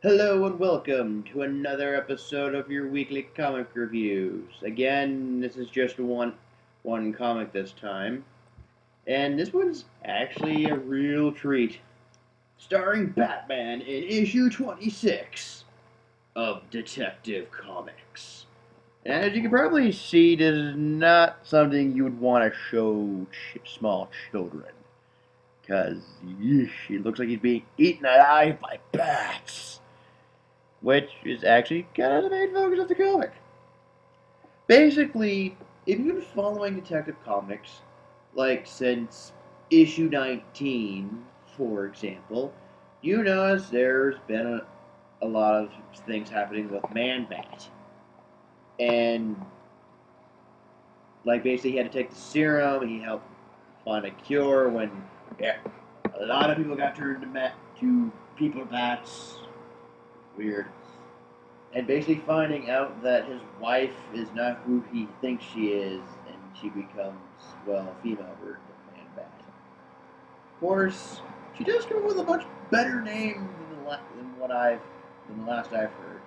Hello and welcome to another episode of your weekly comic reviews. Again, this is just one comic this time, and this one's actually a real treat. Starring Batman in issue 26 of Detective Comics. And as you can probably see, this is not something you would want to show small children, because it looks like he's being eaten alive by bats, which is actually kind of the main focus of the comic. Basically, if you've been following Detective Comics, like since issue 19, for example, you notice there's been a lot of things happening with Man Bat. And, like, basically, he had to take the serum, he helped find a cure when a lot of people got turned to people bats. Weird. And basically finding out that his wife is not who he thinks she is, and she becomes, well, a female version of Man Bat. Of course, she does come up with a much better name than the last I've heard.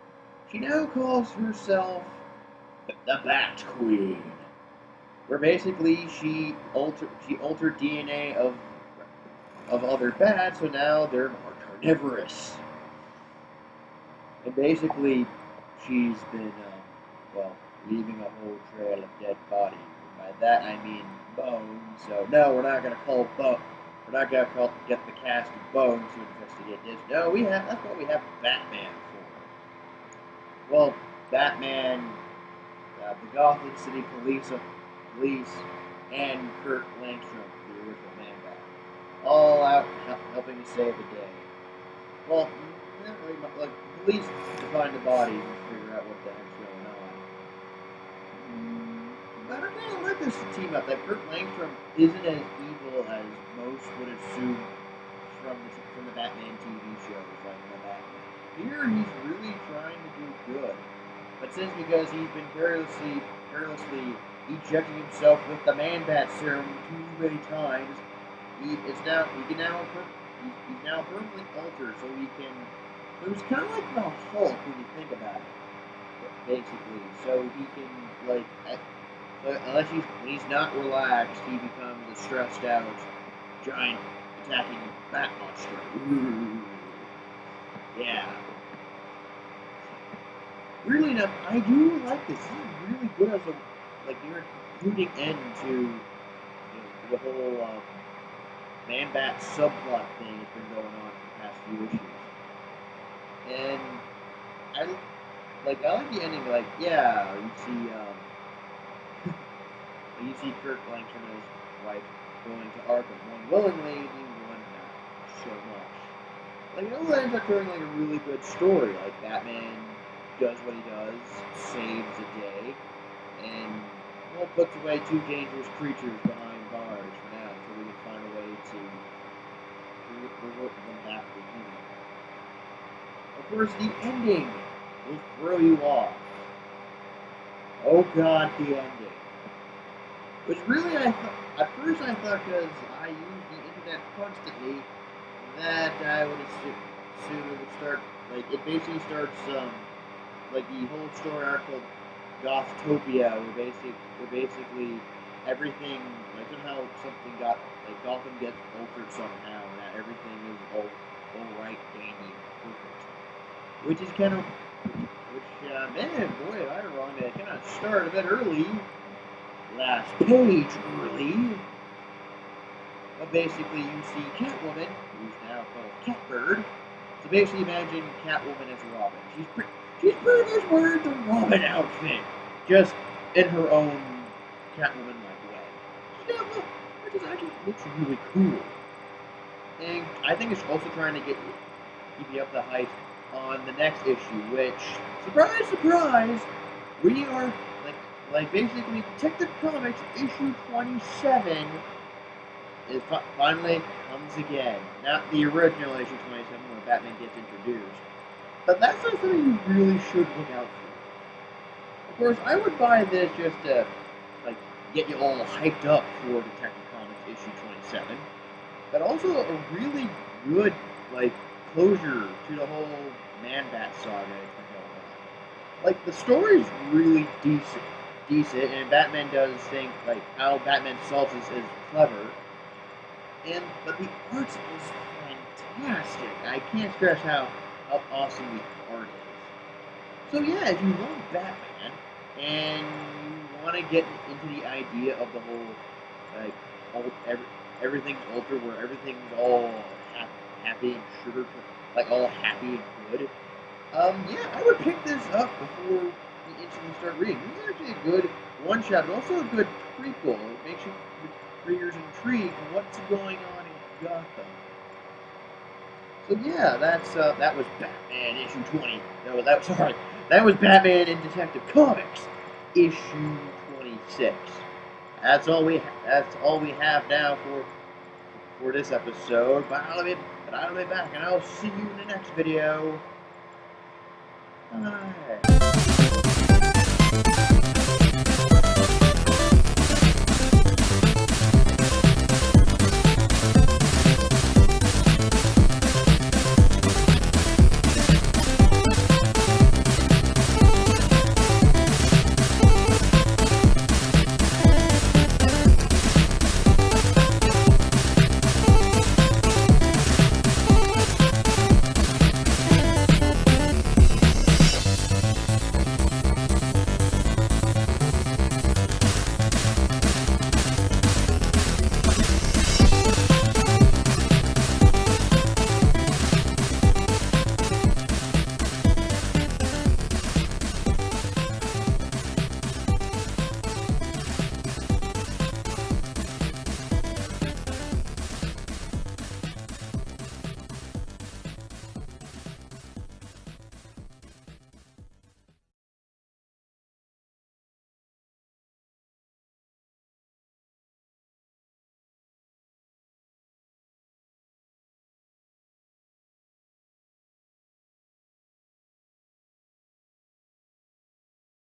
She now calls herself the Bat Queen, where basically she altered DNA of other bats, so now they're more carnivorous. And basically, she's been, leaving a whole trail of dead bodies. And by that I mean bones. So no, we're not gonna call We're not gonna get the cast of Bones to investigate this. No, that's what we have Batman for. Well, Batman, the Gotham City Police, and Kurt Langstrom, the original Man Bat, all out helping to save the day. Well, not really much. Like, police to find the bodies and figure out what the heck's going on. But I kind of like this team up. That Kurt Langstrom isn't as evil as most would assume from the Batman TV shows, like the Batman. Here, he's really trying to do good, but since because he's been carelessly ejecting himself with the Man Bat serum too many times, he's now permanently altered, so he can. It was kind of like the Hulk when you think about it, basically. So he can unless when he's not relaxed, he becomes a stressed out giant attacking bat monster. Ooh. Yeah. Really enough, I do like this. This is really good as near including end to the whole Man Bat subplot thing that's been going on for the past few issues. And I like the ending. Like, yeah, you see Kurt Langstrom and his wife going to Arkham, one willingly and one not so much. Like, it all ends up turning like a really good story. Like, Batman does what he does, saves the day, and puts away two dangerous creatures behind bars for now until we can find a way to revert them back to human. Of course, the ending will throw you off. Oh God, the ending. Which really, at first I thought, because I use the internet constantly, that I would assume it would start, it basically starts, the whole story arc called Gothtopia, where basically everything, somehow something Gotham gets altered somehow, and that everything is all right, dandy, perfect. Which is kind of, man, boy, did I wrong to kind of start a bit early. Last page early. But basically, you see Catwoman, who's now called Catbird. So basically, imagine Catwoman as Robin. She's pretty much wearing the Robin outfit, just in her own Catwoman-like way. Which actually looks really cool. And I think it's also trying to keep you up the hype on the next issue, which, surprise, surprise, we are, basically, Detective Comics issue 27 finally comes again. Not the original issue 27 where Batman gets introduced. But that's not something you really should look out for. Of course, I would buy this just to, get you all hyped up for Detective Comics issue 27. But also a really good, closure to the whole Man-Bat saga that's been going on. Like, the story's really decent, and Batman does think, like, how Batman solves this is clever, but the art is fantastic. I can't stress how awesome the art is. So yeah, if you love Batman, and you want to get into the idea of the whole, like, everything's altered, where everything's all happy and sugar, like all happy and good. Yeah, I would pick this up before you instantly start reading. This is actually a good one shot, but also a good prequel. It makes you readers intrigued on what's going on in Gotham. So yeah, that was Batman issue 20. No, that was Batman in Detective Comics issue 26. That's all we have now for this episode. But I'll be back, and I'll see you in the next video. Bye.